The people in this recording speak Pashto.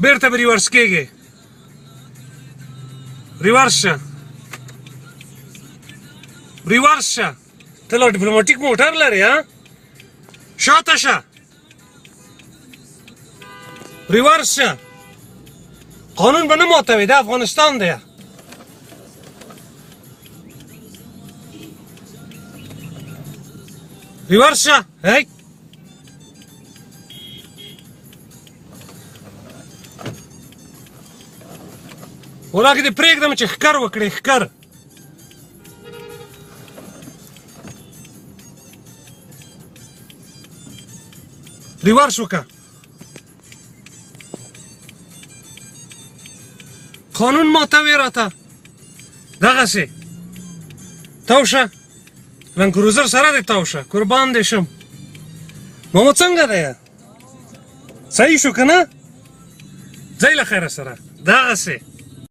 بیرته به ریورس کېږي. ریورس شه. ریورس شه. ته لا ډیپلوماټیک موټر لرې ها؟ شاته شه. ریورس شه. قانون به نه ماتوي، دا افغانستان دی. ریورس شه. هی ولاکه دې پرېږدم چې ښکر وکړې. ښکر ریورس وکړه. قانون ماتوي راته. دغسې تاو شه. لنډ کروزر سره دې تاو شه. قربان دې شم. ماما څنګه دی؟ صحیح شو که نه؟ ځئ له خیره سره. دغسې